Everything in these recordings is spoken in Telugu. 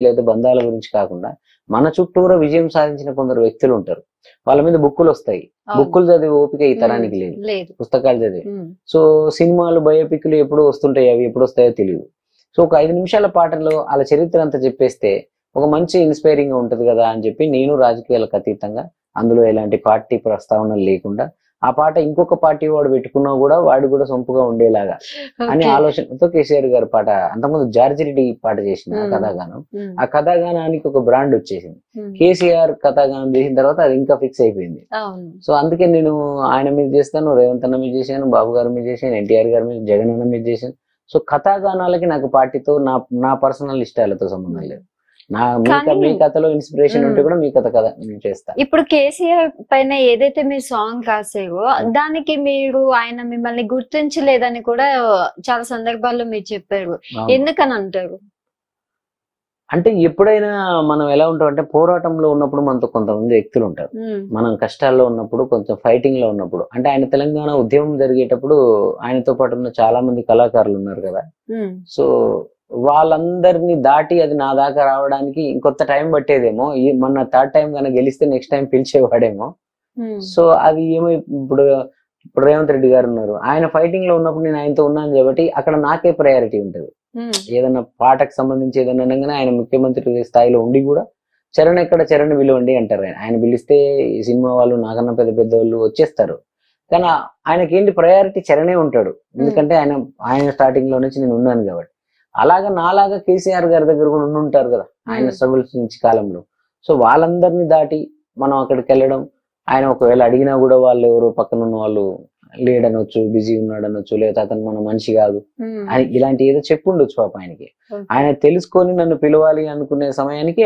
లేదా బంధాల గురించి కాకుండా మన చుట్టూరా విజయం సాధించిన కొందరు వ్యక్తులు ఉంటారు. వాళ్ళ మీద బుక్కులు వస్తాయి. బుక్కులు చదివే ఓపిక ఈ తరానికి లేదు, పుస్తకాలు చదివి. సో సినిమాలు బయోపిక్లు ఎప్పుడు వస్తుంటాయి, అవి ఎప్పుడు వస్తాయో తెలియదు. సో ఒక 5 నిమిషాల పాటలో వాళ్ళ చరిత్ర అంతా చెప్పేస్తే ఒక మంచి ఇన్స్పైరింగ్ గా ఉంటది కదా అని చెప్పి నేను రాజకీయాలకు అతీతంగా అందులో ఎలాంటి పార్టీ ప్రస్తావన లేకుండా ఆ పాట ఇంకొక పార్టీ వాడు పెట్టుకున్నా కూడా వాడు కూడా సొంపుగా ఉండేలాగా అని ఆలోచనతో కేసీఆర్ గారి పాట, అంతకుముందు జార్జి రెడ్డి పాట చేసిన కథాగానం, ఆ కథాగానానికి ఒక బ్రాండ్ వచ్చేసింది. కేసీఆర్ కథాగానం చేసిన తర్వాత అది ఇంకా ఫిక్స్ అయిపోయింది. సో అందుకే నేను ఆయన మీద చేస్తాను, రేవంత్ అన్న మీద చేశాను, బాబు గారి మీద చేశాను, ఎన్టీఆర్ గారి మీద, జగన్ అన్న మీద చేశాను. సో కథాగానాలకి నాకు పార్టీతో నా పర్సనల్ ఇష్టాలతో సంబంధం లేదు. మీ కథలో ఇన్స్పిరేషన్ ఉంటే కూడా మీ కథ చేస్తా. ఇప్పుడు కేసీఆర్ పైన ఏదైతే మీరు సాంగ్ రాసారో దానికి మీరు ఆయన మిమ్మల్ని గుర్తించలేదని కూడా చాలా సందర్భాల్లో మీరు చెప్పారు. ఎందుకని అంటారు? అంటే ఎప్పుడైనా మనం ఎలా ఉంటాం అంటే పోరాటంలో ఉన్నప్పుడు మనతో కొంతమంది వ్యక్తులు ఉంటారు. మనం కష్టాల్లో ఉన్నప్పుడు, కొంచెం ఫైటింగ్ లో ఉన్నప్పుడు, అంటే ఆయన తెలంగాణ ఉద్యమం జరిగేటప్పుడు ఆయనతో పాటు ఉన్న చాలా మంది కళాకారులు ఉన్నారు కదా. సో వాళ్ళందరినీ దాటి అది నా దాకా రావడానికి ఇంకొంత టైం పట్టేదేమో. మొన్న థర్డ్ టైం కనుక గెలిస్తే నెక్స్ట్ టైం పిలిచేవాడేమో. సో అది ఏమో ఇప్పుడు రేవంత్ రెడ్డి గారు ఉన్నారు, ఆయన ఫైటింగ్ లో ఉన్నప్పుడు నేను ఆయనతో ఉన్నాను కాబట్టి అక్కడ నాకే ప్రయారిటీ ఉంటది. ఏదన్నా పాటకు సంబంధించి ఏదన్నా అనగానే ఆయన ముఖ్యమంత్రి స్థాయిలో ఉండి కూడా చరణ్ ఎక్కడ, చరణ్ పిలవండి అంటారు. ఆయన పిలిస్తే ఈ సినిమా వాళ్ళు నాకన్నా పెద్ద పెద్ద వాళ్ళు వచ్చేస్తారు. కానీ ఆయనకి ఏంటి ప్రయారిటీ చరణే ఉంటాడు. ఎందుకంటే ఆయన స్టార్టింగ్ లో నుంచి నేను ఉన్నాను కాబట్టి. అలాగా నాలాగా కేసీఆర్ గారి దగ్గర కూడా ఉండుంటారు కదా ఆయన స్ట్రగుల్స్ నుంచి కాలంలో. సో వాళ్ళందరినీ దాటి మనం అక్కడికి వెళ్ళడం, ఆయన ఒకవేళ అడిగినా కూడా వాళ్ళు ఎవరో పక్కన ఉన్న వాళ్ళు లేడనొచ్చు, బిజీ ఉన్నాడు అనొచ్చు, లేదా అతను మన మనిషి కాదు అని ఇలాంటి ఏదో చెప్పుండొచ్చు పాప ఆయనకి. ఆయన తెలుసుకొని నన్ను పిలవాలి అనుకునే సమయానికి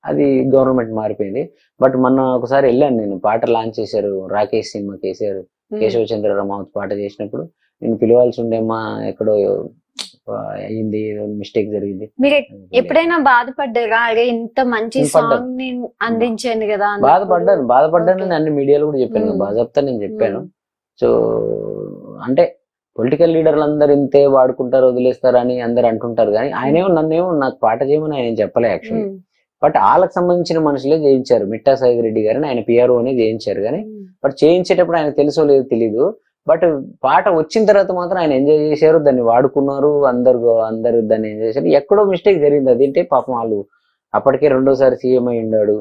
అది గవర్నమెంట్ మారిపోయింది. బట్ మొన్న ఒకసారి వెళ్ళాను నేను, పాట లాంచ్ చేశారు రాకేష్ సినిమా, కేశవ చంద్ర రమావత్ పాట చేసినప్పుడు నేను పిలవాల్సి ఉండేమ్మా, ఎక్కడో అయింది, మిస్టేక్ జరిగింది. మీరు ఎప్పుడైనా బాధపడ్డారా? అరే ఇంత మంచి సాంగ్ అందించాను కదా. బాధపడ్డాను అన్ని మీడియాలో కూడా చెప్పాను, బాధపడతా నేను చెప్పాను. సో అంటే పొలిటికల్ లీడర్లు అందరు ఇంతే వాడుకుంటారు, వదిలేస్తారు అని అందరు అంటుంటారు. కానీ ఆయనేమో నన్నేమో నాకు పాట చేయమని ఆయన చెప్పలే యాక్చువల్లీ. బట్ వాళ్ళకి సంబంధించిన మనుషులే చేయించారు. మిట్టా సైద్ రెడ్డి గారిని ఆయన పిఆర్ఓ అని చేయించారు. కానీ బట్ చేయించేటప్పుడు ఆయన తెలుసో లేదో తెలీదు. బట్ పాట వచ్చిన తర్వాత మాత్రం ఆయన ఎంజాయ్ చేశారు, దాన్ని వాడుకున్నారు, అందరు దాన్ని ఎంజాయ్ చేశారు. ఎక్కడో మిస్టేక్ జరిగింది. అదేంటే పాపం వాళ్ళు అప్పటికే 2వ సారి సీఎం అయి ఉన్నాడు.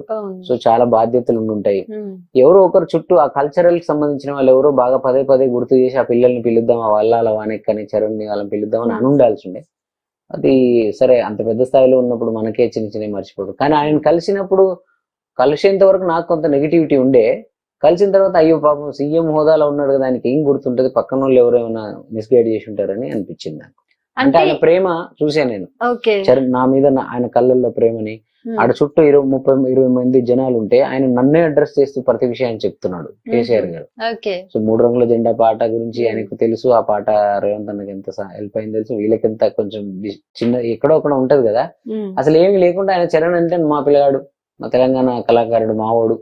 సో చాలా బాధ్యతలు ఉండుంటాయి. ఎవరో ఒకరు చుట్టూ ఆ కల్చరల్ కి సంబంధించిన వాళ్ళు ఎవరో బాగా పదే పదే గుర్తు చేసి ఆ పిల్లల్ని పిలుద్దాం, ఆ వల్లాల వానెక్కని చరణ్ని వాళ్ళని పిలుద్దామని అని ఉండాల్సి ఉండే. అది సరే, అంత పెద్ద స్థాయిలో ఉన్నప్పుడు మనకే చిన్న చిన్న మర్చిపోదు. కానీ ఆయన కలిసేంత వరకు నాకు కొంత నెగిటివిటీ ఉండే. కలిసిన తర్వాత అయ్యో పాపం సీఎం హోదాలో ఉన్నాడు కదా, ఆయనకి ఏం గుర్తుంటది, పక్కన వాళ్ళు ఎవరైనా మిస్గైడ్ చేసి ఉంటారని అనిపించింది నాకు. అంటే ఆయన ప్రేమ చూసాను నేను, నా మీద ఆయన కళ్ళల్లో ప్రేమని. ఆడ చుట్టూ 20 మంది జనాలు ఉంటే ఆయన నన్నే అడ్రస్ చేస్తూ ప్రతి విషయాన్ని చెప్తున్నాడు కేసీఆర్ గారు. సో 3 రంగుల జెండా పాట గురించి ఆయనకు తెలుసు. ఆ పాట రేవంత్ అన్నకి ఎంత హెల్ప్ అయింది తెలుసు, వీళ్ళకెంత కొంచెం చిన్న ఎక్కడో ఒకడ ఉంటది కదా. అసలు ఏమి లేకుండా ఆయన చరణ్ అంటే మా పిల్లగాడు, మా తెలంగాణ కళాకారుడు, మావోడు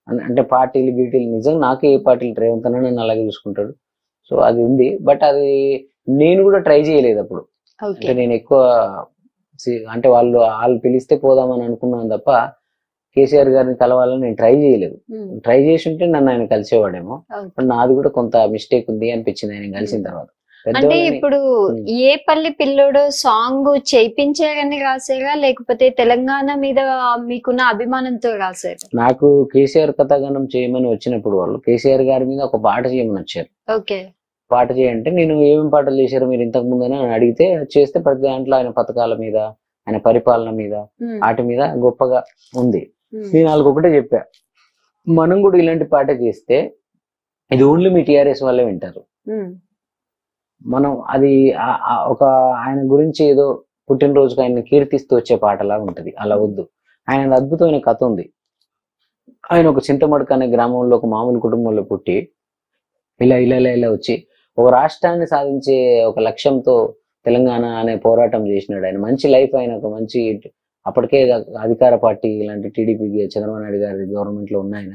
అంటే పార్టీలు గీటీలు నిజంగా నాకు ఏ పార్టీలు రేవంత్ అన్న నన్ను అలాగే చూసుకుంటాడు. సో అది ఉంది. బట్ అది నేను కూడా ట్రై చేయలేదు అప్పుడు. అంటే నేను ఎక్కువ అంటే వాళ్ళు పిలిస్తే పోదామని అనుకున్నాను తప్ప కేసీఆర్ గారిని కలవాలని నేను ట్రై చేయలేదు. ట్రై చేసి ఉంటే నన్ను ఆయన కలిసేవాడేమో. నాది కూడా కొంత మిస్టేక్ ఉంది అనిపించింది ఆయన కలిసిన తర్వాత. అంటే ఇప్పుడు ఏ పల్లి పిల్లోడు సాంగ్ చేయించారని రాసారా, లేకపోతే తెలంగాణ మీద మీకున్న అభిమానంతో రాశారు? నాకు కేసీఆర్ కథాగానం చేయమని వచ్చినప్పుడు వాళ్ళు కేసీఆర్ గారి మీద ఒక పాట చేయమని వచ్చారు. పాట చేయంటే నేను ఏమేమి పాటలు చేశారు మీరు ఇంతకు ముందు అని అడిగితే చేస్తే ప్రతి దాంట్లో ఆయన పథకాల మీద, ఆయన పరిపాలన మీద, వాటి మీద గొప్పగా ఉంది. నేను వాళ్ళకి ఒకటే చెప్పా, మనం కూడా ఇలాంటి పాట చేస్తే ఇది ఓన్లీ మీ టీఆర్ఎస్ వాళ్ళే వింటారు. మనం అది ఒక ఆయన గురించి ఏదో పుట్టినరోజుకి ఆయన కీర్తిస్తూ వచ్చే పాటలా ఉంటది, అలా వద్దు. ఆయన అద్భుతమైన కథ ఉంది. ఆయన ఒక చింతమడక అనే గ్రామంలో ఒక మామూలు కుటుంబంలో పుట్టి ఇలా వచ్చి ఒక రాష్ట్రాన్ని సాధించే ఒక లక్ష్యంతో తెలంగాణ అనే పోరాటం చేసినాడు. ఆయన మంచి లైఫ్, ఆయన ఒక మంచి అప్పటికే అధికార పార్టీ ఇలాంటి టీడీపీ చంద్రబాబు నాయుడు గారి గవర్నమెంట్ లో ఉన్నాయన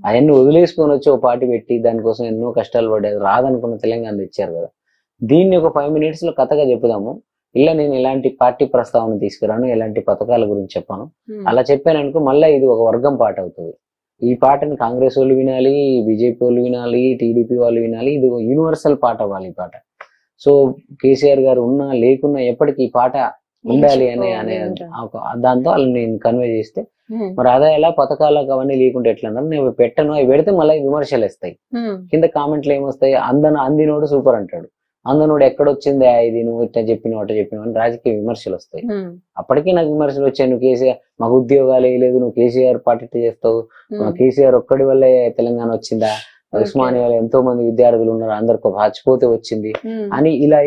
అవన్నీ వదిలేసుకొని వచ్చి ఒక పార్టీ పెట్టి దానికోసం ఎన్నో కష్టాలు పడ్డారు, రాదనుకున్న తెలంగాణ తెచ్చారు కదా. దీన్ని ఒక 5 minutes లో కథగా చెప్పుదాము. ఇలా నేను ఎలాంటి పార్టీ ప్రస్తావన తీసుకురాను, ఎలాంటి పథకాల గురించి చెప్పాను. అలా చెప్పాను అనుకో, మళ్ళీ ఇది ఒక వర్గం పాట అవుతుంది. ఈ పాటని కాంగ్రెస్ వాళ్ళు వినాలి, బీజేపీ వాళ్ళు వినాలి, టీడీపీ వాళ్ళు వినాలి. ఇది యూనివర్సల్ పాట అవ్వాలి ఈ పాట. సో కేసీఆర్ గారు ఉన్నా లేకున్నా ఎప్పటికీ ఈ పాట ఉండాలి అనే దాంతో వాళ్ళు నేను కన్వే చేస్తే, మరి అదే ఎలా పథకాలకు అవన్నీ లేకుంటే ఎట్లా అన్నారు. నేను పెట్టను, అవి పెడితే మళ్ళీ విమర్శలు వస్తాయి. కింద కామెంట్లు ఏమొస్తాయి, అందినోడు సూపర్ అంటాడు, అందనోడు ఎక్కడొచ్చింది ఇది, నువ్వు ఇట్లా చెప్పినావు అట్లా చెప్పినావు అని రాజకీయ విమర్శలు వస్తాయి. అప్పటికీ నాకు విమర్శలు వచ్చాయి, నువ్వు కేసీఆర్ మాకు ఉద్యోగాలు వేయలేదు, నువ్వు కేసీఆర్ పార్టీ చేస్తావు, కేసీఆర్ ఒక్కడి వల్లే తెలంగాణ వచ్చిందా, ఉస్మానియాలో ఎంతో మంది విద్యార్థులు ఉన్నారు, అందరికి చచ్చిపోతే వచ్చింది అని ఇలా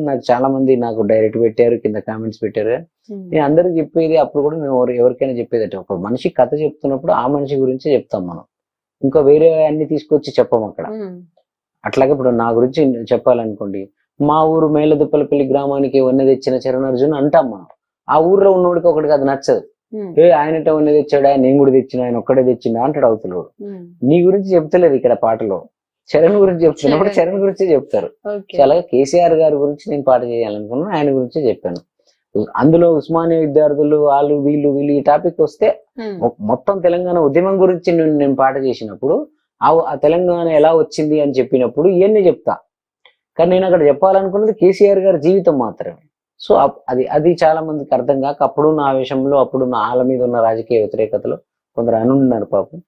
నాకు చాలా మంది నాకు డైరెక్ట్ పెట్టారు, కింద కామెంట్స్ పెట్టారు. నేను అందరికి చెప్పేది అప్పుడు కూడా నేను ఎవరికైనా చెప్పేది, ఒక మనిషి కథ చెప్తున్నప్పుడు ఆ మనిషి గురించి చెప్తాం మనం, ఇంకా వేరే అన్ని తీసుకొచ్చి చెప్పం అక్కడ. అట్లాగే ఇప్పుడు నా గురించి చెప్పాలనుకోండి, మా ఊరు మేలదుప్పలపల్లి గ్రామానికి వన్నె తెచ్చిన చరణార్జున్ అంటాం మనం. ఆ ఊర్లో ఉన్నోడికి ఒకటికి అది నచ్చదు. ఆయనట వన్నె తెచ్చాడా, నేను కూడా తెచ్చిన, ఆయన ఒక్కడే తెచ్చిండా అంటాడు అవుతున్నాడు. నీ గురించి చెప్తలేదు ఇక్కడ పాటలో, చరణ్ గురించి చెప్తున్నప్పుడు చరణ్ గురించే చెప్తారు. అలాగే కేసీఆర్ గారి గురించి నేను పాట చేయాలనుకున్నాను, ఆయన గురించే చెప్పాను. అందులో ఉస్మానియా విద్యార్థులు వాళ్ళు వీళ్ళు ఈ టాపిక్ వస్తే మొత్తం తెలంగాణ ఉద్యమం గురించి నేను పాట చేసినప్పుడు ఆ తెలంగాణ ఎలా వచ్చింది అని చెప్పినప్పుడు ఇవన్నీ చెప్తా. కానీ నేను అక్కడ చెప్పాలనుకున్నది కేసీఆర్ గారి జీవితం మాత్రమే. సో అది చాలా మందికి అర్థం కాక అప్పుడున్న ఆవేశంలో, అప్పుడున్న వాళ్ళ మీద ఉన్న రాజకీయ వ్యతిరేకతలో కొందరు అనున్నారు పాపం.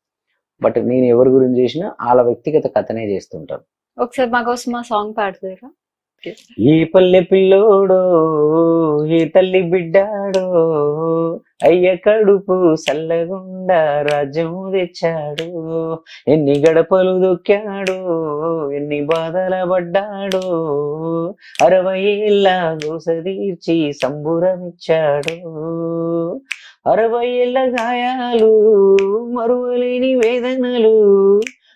బట్ నేను ఎవరి గురించి చేసినా వాళ్ళ వ్యక్తిగత కథనే చేస్తుంటాను. ఒకసారి మాకోసం ఆ సాంగ్ పాడుతారా? ఈ పల్లె పిల్లోడో, ఈ తల్లి బిడ్డాడో, అయ్య కడుపు సల్లగుండా రాజ్యం తెచ్చాడు, ఎన్ని గడపలు దొక్కాడు, ఎన్ని బాధల పడ్డాడు, 60 ఏళ్ళ గోస తీర్చి సంబురమిచ్చాడు, 60 ఏళ్ళ గాయాలు మరువలేని వేదనలు